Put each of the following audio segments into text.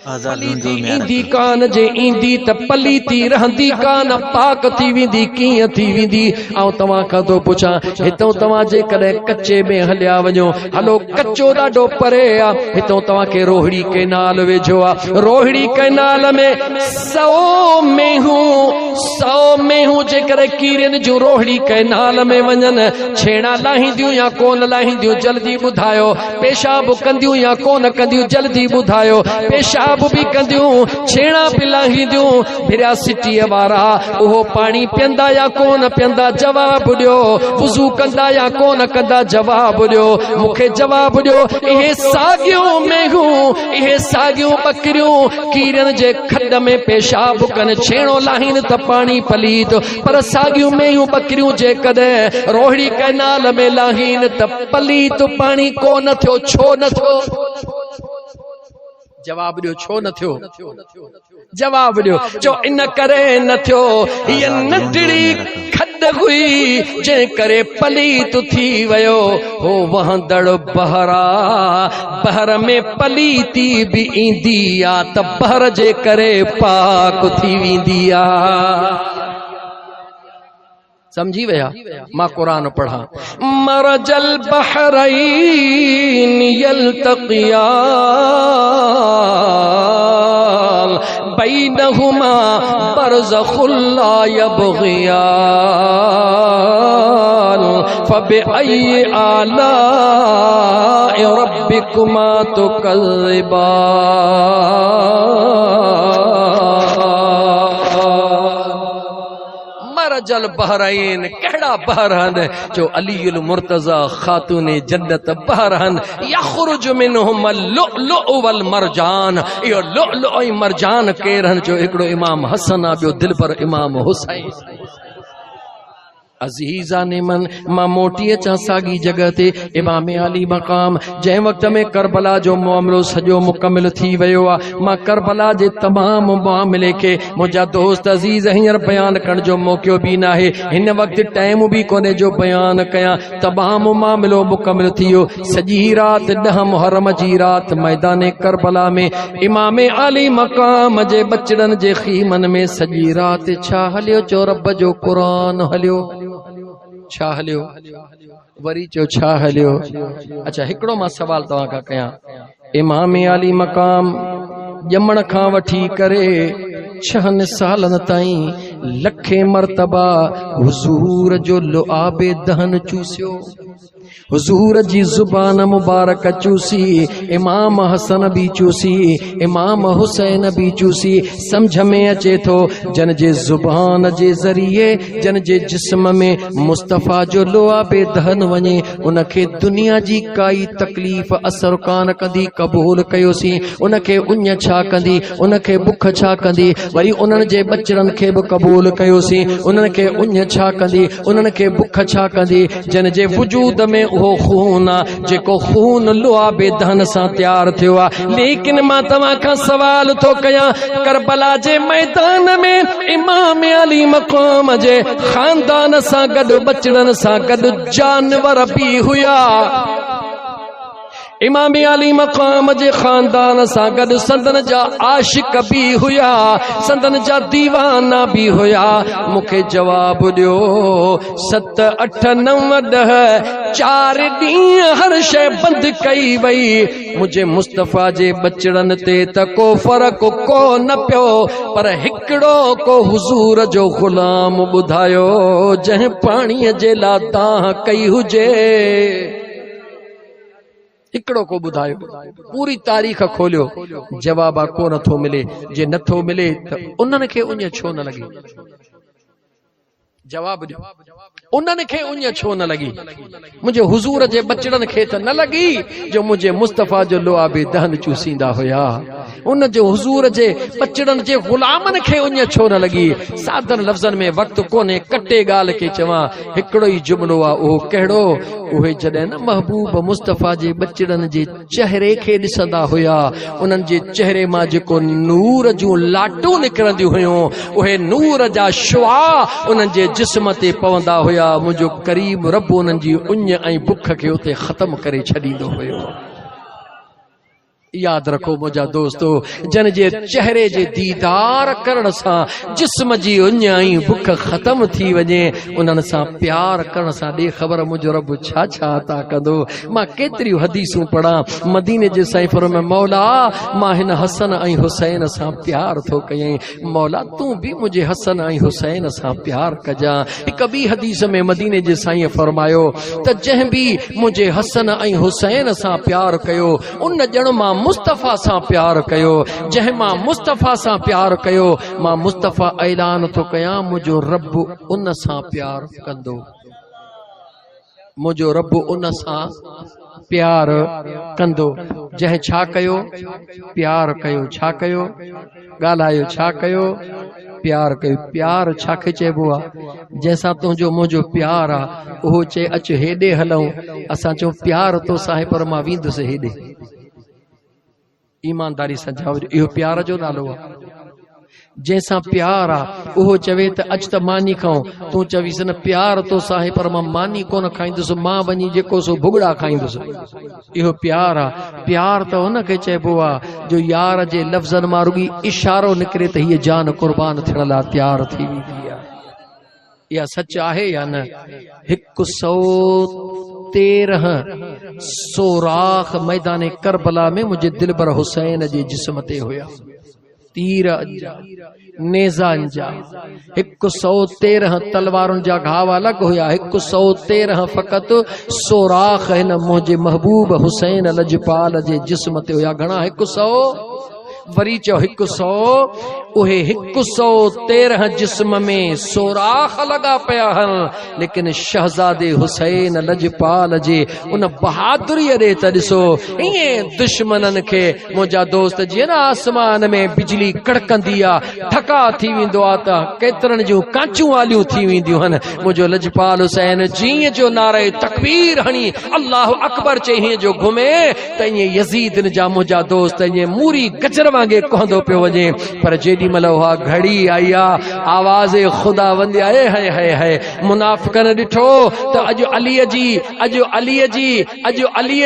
पलीती ईंदी कान जे ईंदी त पलीती रहंदी कान पाक थी वेंदी कीअं थी वेंदी। ऐं तव्हां खां थो पुछां हितां तव्हां जेकॾहिं कच्चे में हलिया वञो हलो कच्चो ॾाढो परे आहे हितां तव्हांखे रोहिड़ी कैनाल वेझो आहे। रोहिड़ी कैनाल में 100 मेहूं जेकॾहिं कीरनि जूं रोहिड़ी कैनाल में वञनि छेड़ा लाहींदियूं या कोन लाहींदियूं जल्दी ॿुधायो। पेशाब कंदियूं या कोन कंदियूं जल्दी ॿुधायो। पेशाब भी कंदियूं छेड़ा भी लाहींदियूं भिरिया सिटीअ वारा उहो पाणी पीअंदा या कोन पीअंदा जवाब ॾियो। वुज़ू कंदा या कोन कंदा जवाब ॾियो। मूंखे जवाब ॾियो। इहे साॻियूं मेहूं इहे साॻियूं ॿकरियूं कीरनि जे खॾ में पेशाब कनि छेड़ो लाहीनि त पाणी पलीत पर साॻियूं मेहूं ॿकरियूं जेकॾहिं रोहिड़ी कैनाल में लाहीनि त पलीत पाणी कोन थियो। छो न थियो? जवाब ॾियो छो न थियो? जवाब ॾियो। चो इन करे न थियो हीअ नंढड़ी खॾ हुई जंहिं करे पलीत थी वियो हो वहंदड़ बहरा। बहर में पलीती भी ईंदी आ त बहर जे करे पाक थी वेंदी आ। समझी वया? मां कुरान पढ़ा मरजल बहरैन यल्तक़ियान बैनहुमा बरज़खुल ला यबग़ियान फबिअय्यि आलाइ रब्बिकुमा तुकज़्ज़िबान। जल बहरैन कहिड़ा बहरहन जो अलीउल मुर्तज़ा खातून जन्नत बहरहन यख़रुज मिनहुम लुअलुअ वल मरजान। इहो लुअलुअ ऐं मरजान केरहन जो हिकिड़ो इमाम हसन आहे ॿियो दिलबर इमाम हुसैन। अज़ीज़ा नेमन मां मोटी अचां साॻी जगह ते इमाम आली मकाम जंहिं वक़्त में करबला जो मामिलो सॼो मुकमिल थी वियो आहे। मां करबला जे तमामु मामिले खे मुंहिंजा दोस्त अज़ीज़ हींअर बयानु करण जो मौक़ो बि न आहे हिन वक़्त टाइम बि कोन्हे जो बयानु कयां। तमामु मामिलो मुकमिल थी वियो। सॼी राति 10 मुहर्रम जी राति मैदान करबला में इमाम आली मकाम जे बचड़नि जे खीमन में सॼी राति छा हलियो? चो रब जो क़ुरान हलियो। छा हलियो? वरी चो छा हलियो? अच्छा हिकिड़ो मां सवाल तव्हां खां कयां। इमाम आली मकाम ॼमण खां वठी करे 6 सालनि ताईं लखे मरतबा हुजूर जो लुआबे दहन चूसियो। हुजूर जी ज़ुबान मुबारक चूसी। इमाम हसन भी चूसी इमाम हुसैन भी चूसी। समझ में अचे थो जन जे ज़ुबान जे ज़रिए जन जे जिस्म में मुस्तफ़ा जो लुआबे दहन वञे उनखे दुनिया जी काई तकलीफ़ असर कान कंदी। क़बूल कयोसीं। उनखे उञ छा कंदी? उनखे बुख छा कंदी? वरी उन्हनि जे बचड़नि खे बि क़बूल कयोसीं। उन्हनि खे उञ छा कंदी? उन्हनि खे बुख छा कंदी? जन जे वजूद में उहो खून आहे जेको खून लुआबे दहन सां तैयार थियो आहे। लेकिन मां तव्हां खां सवाल थो कयां करबला जे मैदान में इमाम अली मक़ाम जे खानदान सां गॾु बचड़नि सां गॾु जानवर भी हुया। इमाम अली मक़ाम जे खानदान सां गॾु संदन जा आशिक भी हुया संदन जा दीवाना भी हुया। मूंखे जवाब ॾियो 7 8 9 10 4 ॾींहं हर शइ बंदि कई वई। मुंहिंजे मुस्तफ़ा जे बचड़नि ते त को फ़र्क़ु को न पियो पर हिकिड़ो को हुजूर जो ग़ुलाम ॿुधायो जंहिं पाणीअ जे लाइ दाह कई हुजे। हिकिड़ो को ॿुधायो। पूरी तारीख़ खोलियो जवाब को नथो मिले। जे नथो मिले त उन्हनि खे उञ छो न लॻी? जवाब ॾियो। उन्हनि खे उञ छो न लॻी? मुंहिंजे हुजूर जे बचड़नि खे त न लॻी जो मुंहिंजे मुस्तफ़ा जो लुआबे दहन चूसींदा हुया। उन जो हुजूर जे बचड़नि जे ग़ुलामनि खे उञ छो न लॻी? सादन लफ़्ज़नि में वक़्तु कोन्हे कटे ॻाल्हि खे चवां। हिकिड़ो ई जुमिलो आहे। उहो कहिड़ो? उहे जॾहिं न महबूब मुस्तफ़ा जे बचड़नि जे चेहरे खे ॾिसंदा हुया उन्हनि जे चेहरे मां जेको नूर जूं लाटूं निकिरंदियूं हुयूं उहे नूर जा शुआ उन्हनि जे जिस्म ते पवंदा हुया। मुंहिंजो करीम रब उन्हनि जी उञ ऐं बुख खे उते ख़त्म करे छॾींदो हुयो। याद रखो मुझा दोस्तो, जन जे चेहरे जे दीदार करण सा जिस्म जी उन्याई भुख खत्म थी वने, उनन सा प्यार करण सा दे खबर मुझो रब छा छा ता कंदो। मां केतरी हदीसूं पढ़ा मदीने जे सैफर में, मौला मां हिन हसन ऐं हुसैन सा प्यार थो कयई, मौला तू भी मुझे हसन ऐं हुसैन सा प्यार कजा। हिक बी हदीस में मदीने जे साईं फरमायो त जंहिं भी मुझे हसन ऐं हुसैन सा प्यार कयो उन ॼण मां मुस्तफ़ा सां प्यार कयो, जंहिं मां मुस्तफ़ा सां प्यार कयो मां मुस्तफ़ा ऐलान थो कयां मुझो रब उन सां प्यार कंदो, मुझो रब उन सां प्यार कंदो। जंहिं छा कयो प्यार कयो, छा कयो ॻाल्हायो, छा कयो प्यार कयो। प्यार छाखे चइबो आहे? जंहिंसां तुंहिंजो मुंहिंजो प्यार आहे उहो चए अच हेॾे हलूं, असां चऊं प्यार तो साहे पर मां वेंदुसि हेॾे। ईमानदारी सां जवाब, इहो प्यार जो नालो आहे। जैसा प्यार आ उहो चवे त अच त मानी खाऊं, तूं चवीस न प्यार तो साहे पर मां मानी कोन खाईंदुसि, मां वञी जेको सो भुगड़ा खाईंदुसि। इहो प्यार आ। प्यार त हुन खे चइबो आहे जो यार जे लफ़्ज़नि मां रुॻी इशारो निकिरे त हीअ जान कुर्बान थियण लाइ तयार थी वेंदी आहे। इहा सच आहे या न? 113 सोराख मैदान करबला में मुझे दिलबर हुसैन जे जिस्म ते हुया, तीर नेज़ान जा 113 तलवारुनि जा घाव अलॻि हुया, 113 फ़क़त सोराख हिन मुंहिंजे महबूब हुसैन लजपाल जे जिस्म ते हुया। घणा? 100 वरी चओ 100, उहे 113 जिस्म में सोराख लगा पिया हन, लेकिन शहजादे हुसैन लजपाल जे उन बहादुरी ॾे त ॾिसो। ईअं दुश्मनन खे मुंहिंजा दोस्त जीअं न आसमान में बिजली कड़कंदी आहे, ठका थी वेंदो आहे त केतिरनि जूं कांचूं वालियूं थी वेंदियूं आहिनि, मुंहिंजो लजपाल हुसैन जीअं जो नारे तकबीर हणी अल्लाह अकबर चई हीअं जो घुमे त ईअं यज़ीदन जा मुंहिंजा दोस्त ईअं मूरी गजर वांगे कहंदो पियो वञे। पर जेॾी महिल उहा घड़ी आई आहे, आवाज़ ख़ुदा वंदे आए है है मुनाफ़िकन ॾिठो त अॼु अलीअ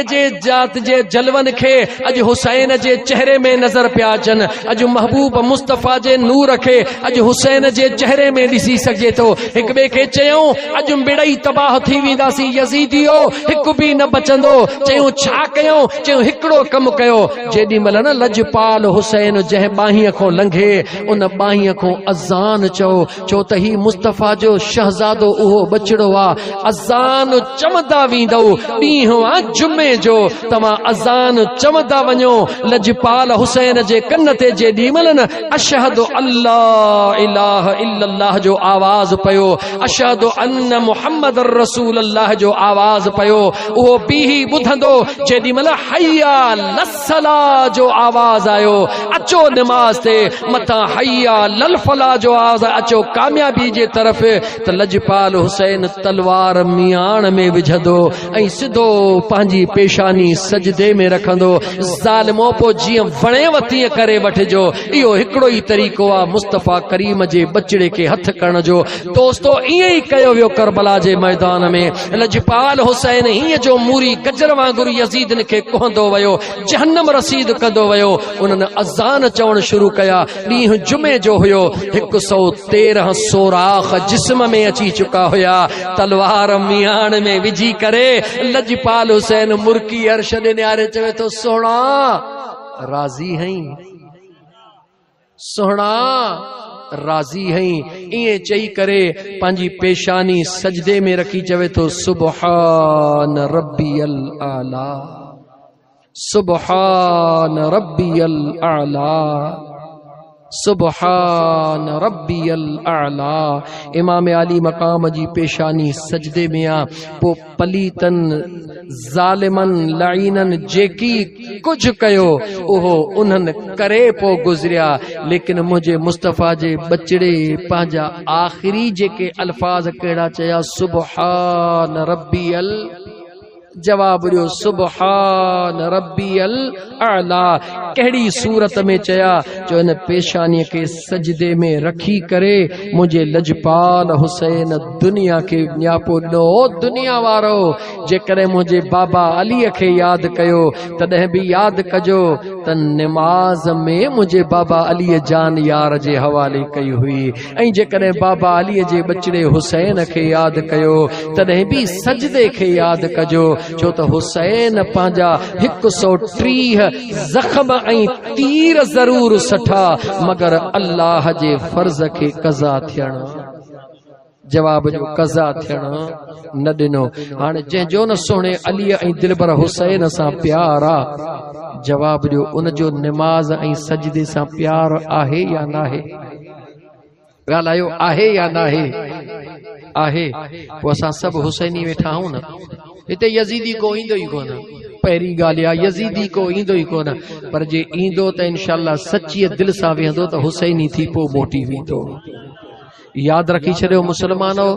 जे जात जे जलवनि खे अॼु हुसैन जे चेहरे में नज़र पिया अचनि, अॼु महबूब मुस्तफ़ा जे नूर खे अॼु हुसैन जे चेहरे में ॾिसी सघे थो। हिक ॿिए खे चयूं अॼु मिड़ई तबाह थी वेंदासीं, यज़ीदियो हिकु बि न बचंदो। चयूं छा कयूं? चयूं हिकिड़ो कमु कयो। जेॾी महिल न लजपाल हुसैन जंहिं बाहीअ खां लंघे उन बाहीअ खां अज़ान चओ, छो त ही मुस्तफ़ा जो शहज़ादो उहो बचड़ो आहे। अज़ान चवंदा वेंदो, ॾींहुं आहे जुमे जो, तव्हां अज़ान चवंदा वञो। लजपाल हुसैन जे कन ते जेॾी महिल न अशहदु अल्लाह इलाहा इल्लल्लाह जो आवाज़ पियो, अशहदु अन्न मुहम्मद रसूलुल्लाह जो आवाज़ पियो, उहो बीही ॿुधंदो। जेॾी महिल हय्या लस्सला जो आवाज़ आयो, अचो नमाज ते, मथां हय्या लल फला जो आवाज़, अचो कामयाबी जे तरफ़, त लजपाल हुसैन तलवार मियाण में विझंदो ऐं सिधो पंहिंजी पेशानी सजदे में रखंदो। ज़ालिमो पो जीअं वणेव तीअं करे वठिजो। इहो हिकिड़ो ई तरीक़ो आहे मुस्तफ़ा करीम जे बचड़े खे हथ करण जो। दोस्तो ईअं ई कयो वियो करबला जे मैदान में। लजपाल हुसैन हीअं जो मूरी गजर वांगुरु यज़ीदन खे कोहंदो वियो, जहन्नम रसीद कंदो वियो। उन्हनि अज़ान चवण शुरू कया। ॾींहुं जुमे जो हुयो, 113 सोराख जिस्म में अची चुका हुया। तलवार मियाण में विझी करे लजपाल हुसैन मुर्की अर्श ॾे निहारे चवे थो, सोहणा राज़ी हई, सोहणा राज़ी हई। ईअं चई करे पंहिंजी पेशानी सजदे में रखी चवे थो, सुबहान रब्बियल आला, सुबहान रब्बियल आला, सुबहान रब्बियल आला। इमाम अली मकाम जी पेशानी सजदे में आ। पो पलीतन ज़ालिमन लाइनन जेकी कुछ कयो उहो उन्हनि करे पो गुज़रिया, लेकिन मुझे मुस्तफ़ा जे बचड़े पंहिंजा आख़िरी जेके अल्फाज कहिड़ा चया, सुबहान रब्बियल, जवाब ॾियो सुबहान रब्बियल आला। कहिड़ी सूरत में चया? जो इन पेशानी के सजदे में रखी करे मुझे लजपाल हुसैन दुनिया के न्यापो नो दुनिया वारो जेकरे मुझे बाबा अली के याद कयो तदह भी याद कजो त नमाज में मुझे बाबा अली जान यार जे हवाले कई हुई ऐं जेकरे बाबा अली जे बचड़े हुसैन के याद कयो तदह भी सजदे के याद कजो छो त हुसैन पांजा 130 जख्म ऐं तीर जरूर सठा मगर अल्लाह जे फर्ज के कज़ा थियण जवाब जो कज़ा थियण न दिनो हाणे जंहिंजो न सोहणे अली ऐं दिलबर हुसैन सां प्यार आ जवाब जो उन जो नमाज ऐं सजदे सां प्यार आहे या नाहे ॻाल्हायो आहे या नाहे आहे पोइ असां सभु हुसैनी वेठा आहियूं न हिते यज़ीदी को ईंदो ई कोन पहिरीं ॻाल्हि आहे यज़ीदी को ईंदो ई कोन पर जे ईंदो त इंशाअल्लाह सच्चीअ दिलि सां वेहंदो त हुसैनी थी पोइ मोटी वेंदो याद रखी छॾियो मुसलमानो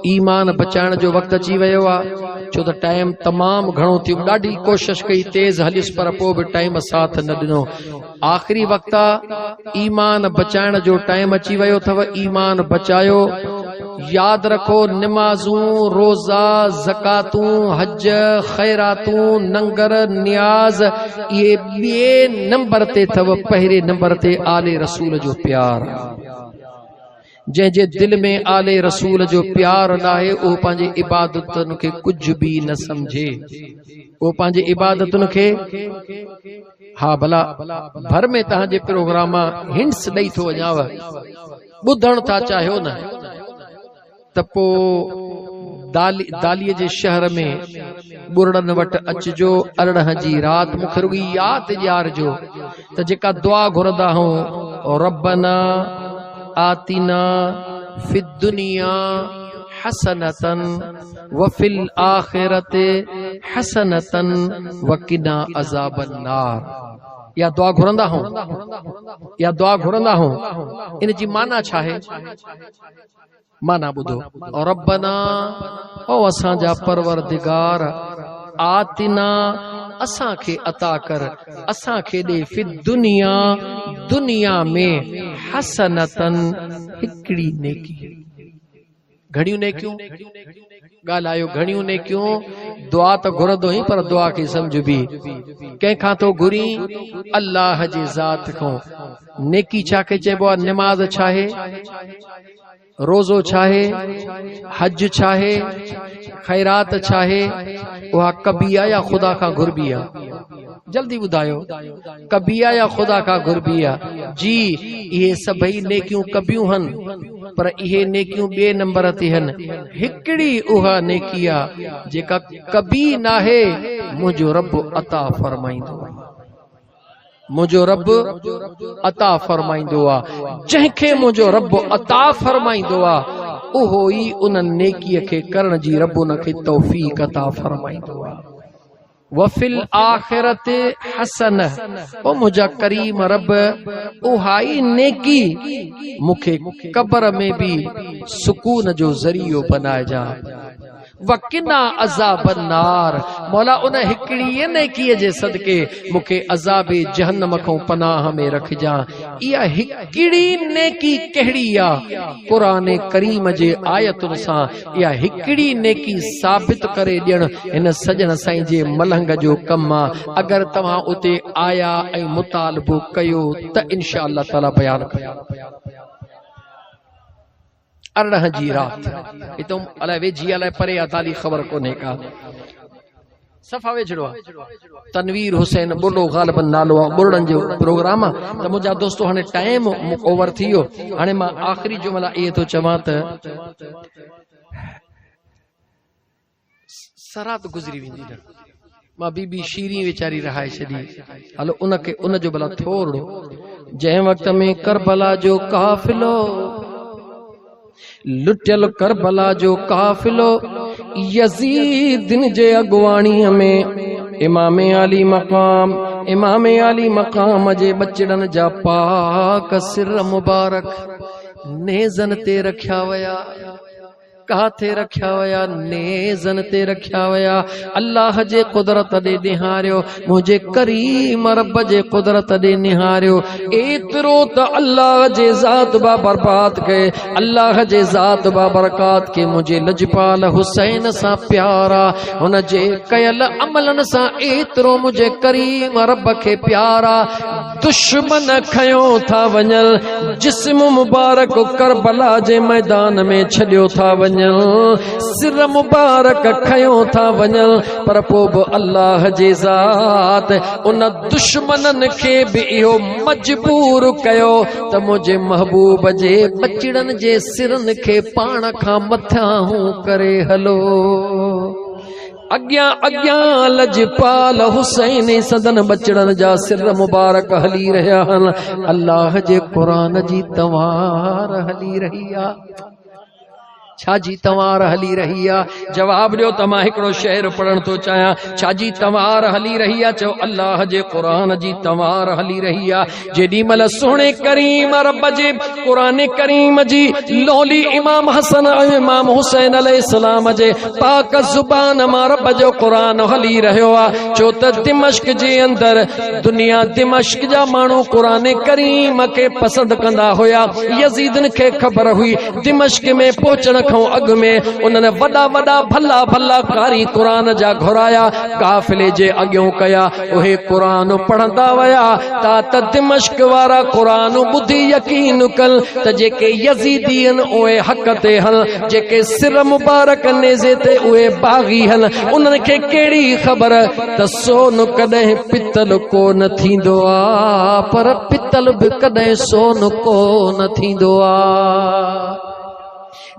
ईमान बचाइण जो वक़्तु अची वियो आहे छो त टाइम तमामु घणो थियो ॾाढी कोशिशि कई तेज़ हलियुसि पर पोइ बि टाइम साथ न ॾिनो आख़िरी वक़्तु आहे ईमान बचाइण जो टाइम अची वियो अथव ईमान बचायो याद रखो नमाज़ूं रोज़ा ज़कातूं हज ख़ैरातूं नंगर नियाज़ इहे ॿिए नंबर ते अथव पहिरें नंबर ते आले रसूल जो प्यार जंहिंजे दिल में आले रसूल जो प्यार नाहे उहो पंहिंजी इबादतुनि खे कुझु बि न सम्झे उहो पंहिंजी इबादतुनि खे हा भला भर में तव्हांजे प्रोग्राम हिंट्स ॾेई थो वञाव ॿुधण था चाहियो न त पोइ दालीअ जे शहर में ॿुरड़नि वटि अचिजो अरिड़हं जी राति मूंखे रुॻी यादि ॾियारिजो त जेका दुआ घुरंदा आहियूं रब्बना आतिना फिद दुनिया हसनतन वफिल आखिरते हसनतन वकिना अज़ाबन नार या दुआ घुरंदा हूं इन जी माना छा है माना ॿुधो रब्बना ओ असांजा परवरदिगार आतिना असां खे अता कर असां खे दे फिद दुनिया दुनिया में हसनतन हिकड़ी नेकी घणियूं नेकियूं ॻाल्हायो घणियूं नेकियूं दुआ त घुरंदो ई पर दुआ खे सम्झबी कंहिंखां तो घुरी अल्लाह जी ज़ात खां नेकी छा खे चइबो आहे नमाज़ छा आहे रोज़ो छा आहे हज छा आहे खैरात छा आहे उहा कबी आहे या ख़ुदा खां घुरबी आहे जल्दी ॿुधायो कबी आहे या ख़ुदा खां घुरबी आहे जी इहे सभई नेकियूं कबियूं हन पर इहे नेकियूं ॿिए नंबर ते हन हिकड़ी उहा नेकी आहे जेका कबी नाहे मुंहिंजो रब अता फरमाईंदो मुंहिंजो रब अता फरमाईंदो आहे जंहिंखे मुंहिंजो रब अता फरमाईंदो आहे उहो ई उन नेकीअ खे करण जी रब उन खे तौफ़ीक़ अता फरमाईंदो आहे वफिल आखिरत हसन ओ मुझा करीम रब उहाई नेकी मुखे कब्र में भी सुकून जो जरियो बनाए जा वकिना अज़ाब नार मौला उन हिकड़ी नेकीअ जे सदके मुखे अज़ाब जहन्नम खां पनाह में रखजा इहा हिकड़ी नेकी कहिड़ी आहे क़ुरान करीम जे आयतुनि सां इहा हिकड़ी नेकी साबित करे ॾियण हिन सजण साईं जे मलंग जो कम आहे अगर तव्हां उते आया ऐं मुतालबो कयो त इंशाअल्लाह ताला बयान कयो अरिड़हं जी रात हितो अलाए वेझी अलाए परे ताली ख़बर कोन्हे का सफ़ा वेझड़ो आहे तनवीर हुसैन बुलो गालिबन नालो आहे बुरड़न जो प्रोग्राम आहे त मुंहिंजा दोस्तो हाणे टाइम ओवर थी वियो हाणे मां आख़िरी जुमला इहे थो चवां त सरात गुज़री वेंदी न मां बीबी शीरी वीचारी रहाए छॾी हलो उनखे उन जो भला थोरो जंहिं वक़्त में करबला जो काफ़िलो लुटियल करबला जो काफ़िलो यजीदिन जे अगवाणीअ में इमाम अली मक़ाम जे बचड़न जा पाक सिर मुबारक नेज़न ते रखिया वया काथे रखिया वया नेज़न ते रखिया वया अल्लाह जे कुदरत दे निहारियो मुझे करीम रब जे कुदरत दे निहारियो एतरो त अल्लाह जे ज़ात बा बर्बाद के अल्लाह जे ज़ात बा बरकात के मुझे लजपाल हुसैन सा प्यारा हुन जे कयल अमलन सा एतरो मुझे करीम रब के प्यारा दुश्मन खयो था वञल जिस्म मुबारक करबला जे मैदान में छॾियो था वञल सिर मुबारक खयो था वञल पर पोइ बि अल्लाह जे ज़ात उन दुश्मनन खे बि इहो मजबूर कयो त मुंहिंजे महबूब जे बचड़न जे सिरन खे पाण खां मथियां करे हलो अग्यां अग्यां लजपाल हुसैन सदन बचड़न जा सिर मुबारक हली रहिया आहिनि अल्लाह जे क़ुरान जी तवार हली रही आहे छाजी तवार हली रही आहे जवाब ॾियो त मां हिकिड़ो शेर पढ़ण थो चाहियां छाजी तवार हली रही आहे चओ अल्लाह जे क़ुरान जी तवार हली रही आहे जेॾी महिल सोणे करीम रब जे क़ुरान करीम जी लोली इमाम हसन ऐं इमाम हुसैन अलैहिस्सलाम जे पाक ज़ुबान मां रब जो क़ुरान हली रहियो आहे छो त दिमश्क जे अंदर दुनिया दिमश्क जा माण्हू क़ुरान करीम खे पसंदि कंदा हुया यज़ीदन खे ख़बर हुई दिमश्क में पहुचण खां अॻु में उन्हनि वॾा वॾा भला भला कारी क़ुरान जा घुराया काफ़िले जे अॻियों कया उहे क़ुरान पढ़ंदा विया त दिमश्क वारा क़ुरान ॿुधी यकीन कनि त जेके यज़ीदी आहिनि उहे हक़ ते आहिनि जेके सिर मुबारक नेज़े ते उहे बाग़ी आहिनि उन्हनि खे कहिड़ी ख़बर त सोन कॾहिं पितल कोन थींदो आहे पर पितल बि कॾहिं सोन कोन थींदो आहे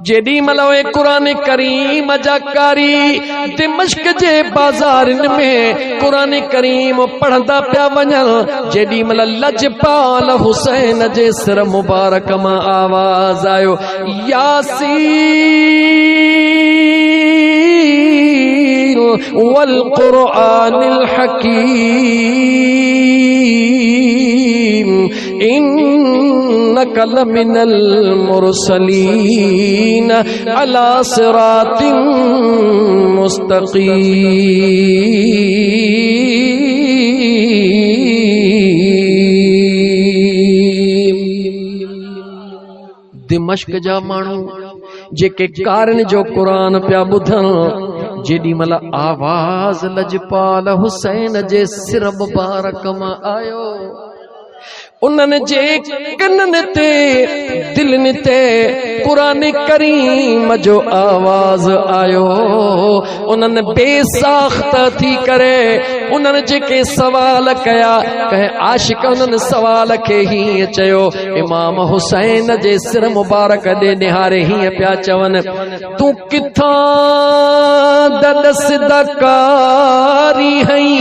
जेॾी महिल उहे क़ुरान करीम जा कारी दिमश्क जे बाज़ारनि में क़ुरान करीम पढ़ंदा पिया वञनि जेॾी महिल लजपाल हुसैन जे सिर मुबारक मां आवाज़ आयो यासीन वल क़ुरआनिल हकीम इन्नक लमिनल मुरसलीन अला सिरातिन मुस्तक़ीम दिमश्क जा माण्हू जेके कारन जो क़ुरान पिया ॿुधनि जेॾी महिल आवाज़ लजपाल हुसैन जे सिर मुबारक मां आयो उन्हनि जे कननि ते दिलनि ते क़ुरान करीम जो आवाज़ आयो उन्हनि बेसाख्त थी करे उन्हनि जेके सवाल कया कंहिं आशिक उन्हनि सवाल खे हीअं चयो इमाम हुसैन जे सिर मुबारक ॾे निहारे हीअं पिया चवनि तूं किथां ददसिदा कारी हई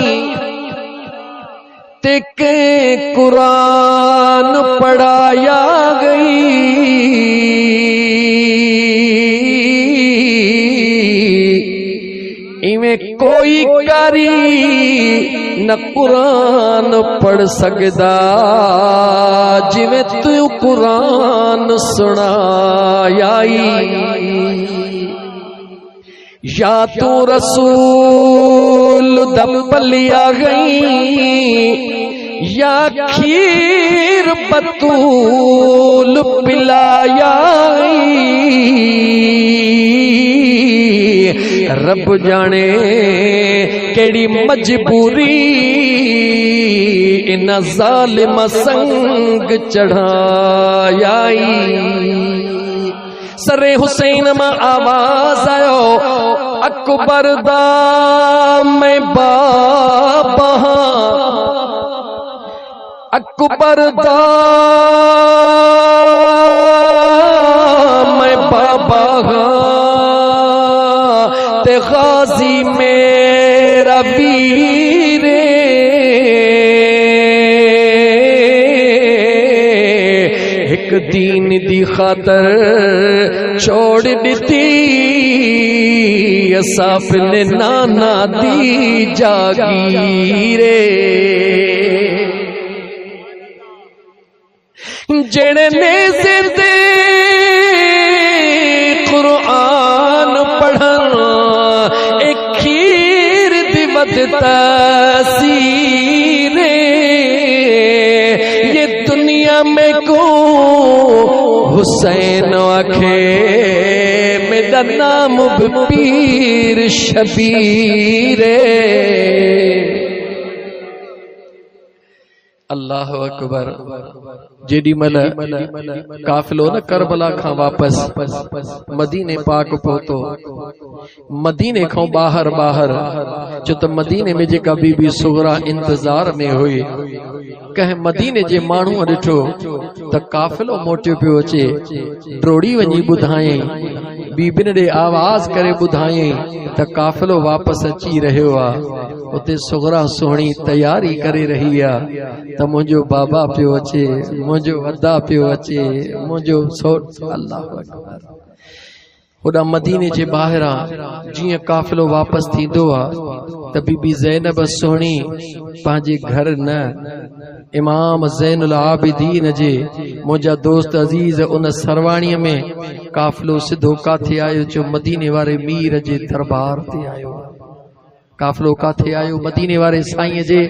ते के कुरान पढ़ाया गई इवें कोई कारी न कुरान पढ़ सकदा जिवें तू कुरान सुनायाई या तू रसूल दपलिया गई या खीर बतूल पिलाया रब जाने केड़ी मजबूरी इन जालिम संग चढ़ायाई सरे हुसैन मां आवाज आयो अकबर दा मैं बाबा अकबर दा मैं बाबा ते गाजी मेरा वीरे एक दीन दी खातर छोड़ दी असाफिल नाना दी जागीरे जेड़े नेज़े ते कुरान तसीर ये दुनिया में को हुसैन आखे मेरा नाम पीर शबीर। अल्लाह अकबर। जेडी मल काफिलो न करबला खां वापस मदीने पाक पहुतो, मदीने खां बाहर जो त मदीने में जेका बीबी सुगरा इंतजार में हुई, कह मदीने जे माण्हू ॾिठो त काफिलो मोटियो पियो अचे, ड्रोड़ी वञी ॿुधायईं, बीबिन ॾे आवाज़ करे ॿुधायईं त काफिलो वापस अची रहियो आहे। उते सुगरा सुहिणी तैयारी करे रही आहे त मुंहिंजो बाबा पियो अचे, मुंहिंजो अदा पियो अचे, मुंहिंजो सौट। अल्लाह अकबर। होॾा मदीने जे ॿाहिरां जीअं काफिलो वापस थींदो आहे त बीबी ज़ैनब सुहिणी पंहिंजे घर न, इमाम ज़ैनुल आबिदीन जे मुंहिंजा दोस्त अज़ीज़ उन सरवाणीअ में काफिलो सिधो काथे आयो? जो मदीने वारे मीर जे दरबार ते आयो। काफिलो काथे आयो? मदीने वारे साईं जे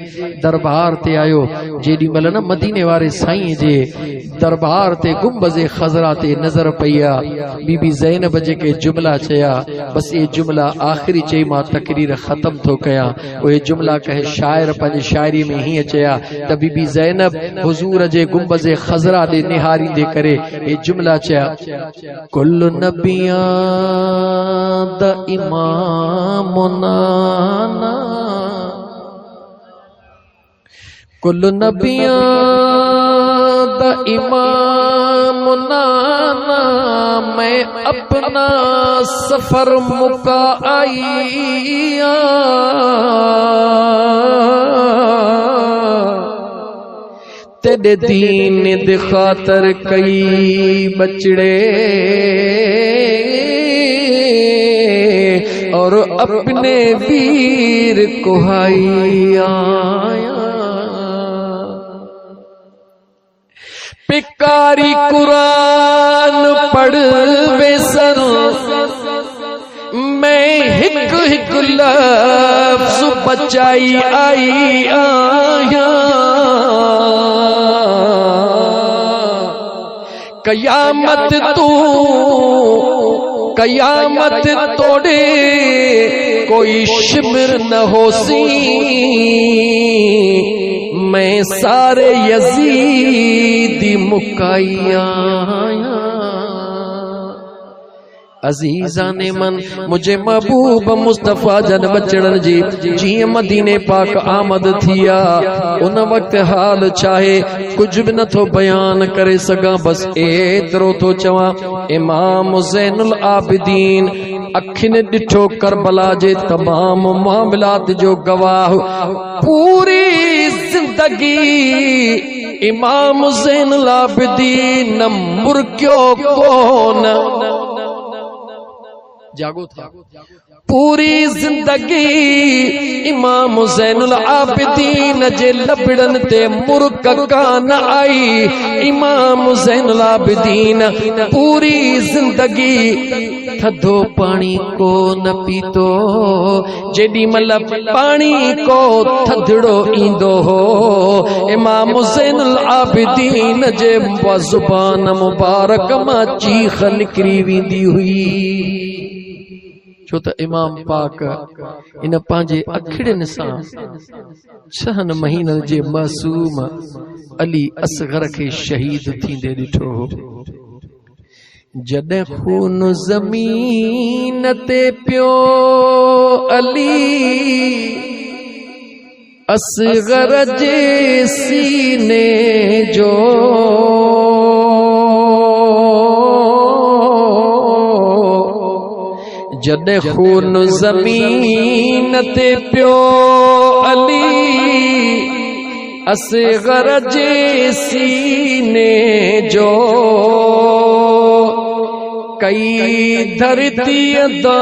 दरबार ते आयो। जेडी महिल न मदीने वारे साईं जे दरबार ते गुंबज़े खज़रा ते नज़र पईया, बीबी ज़ैनब जेके जुमला चया, बस ये जुमला आखिरी चई मां तकरीर ख़त्म थो कयां। उहे जुमला कहे शायर पंहिंजी शायरी में हीअं चया त बीबी ज़ैनब हुज़ूर जे गुंबज़े खज़रा ॾे निहारींदे करे ये जुमला चया, कुल्लु नबिया द इमामुना, कुल्लु नबिया द इमामुना, मैं अपना सफर मुका आईया, तेरे दीन दे खातर कई बचड़े और अपने वीर को आया, पिकारी कुरान पढ़ बेसर, मैं हिक हिक लफ्ज़ बचाई आई आया, कयामत तोड़े कोई शिमर न होसी, मैं सारे यजीदी मुकाया। अजीज़ाने मन मुझे महबूब मुस्तफ़ा जन बचड़न जी जीअं मदीने पाक आमद थिया, उन वक्त हाल चाहे कुछ भी न थो बयान करे सगा, बस एतिरो थो चवां, इमाम ज़ैनुल आबिदीन अखिन ॾिठो करबला जे तमाम मामलात जो गवाह। पूरी जिंदगी इमाम ज़ैनुल आबिदीन मुर्कियो कोन, जागो था। पूरी जिंदगी इमाम ज़ैनुल आबिदीन जे लबड़न ते मुर्क कान आई। इमाम ज़ैनुल आबिदीन पूरी जिंदगी थधो पानी को न पीतो, जेडी मल पानी को थधड़ो ईंदो हो, इमाम ज़ैनुल आबिदीन जे ज़ुबान मुबारक मां चीख निकरी वेंदी हुई। छो त इमाम पाक इन पंहिंजे अखिड़ियुनि सां 6 महीननि जे मासूम अली असगर खे शहीद थींदे ॾिठो हो। जॾहिं खून ज़मीन ते पियो अली असगर जे सीने जो, जॾहिं खून ज़मीन ते पियो अली असगर जे सीने जो, कई धरती दा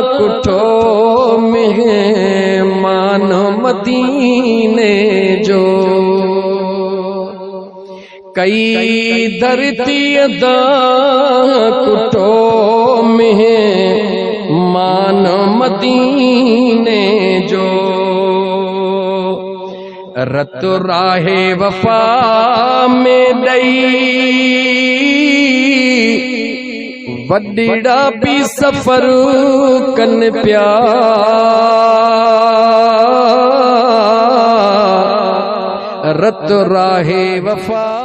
कुठो मेहमान मदीने जो, कई धरती दा कुठो मेहमान मदीने जो। रत राहे वफा में दई वडीड़ा भी सफर कन प्या रत राहे वफा।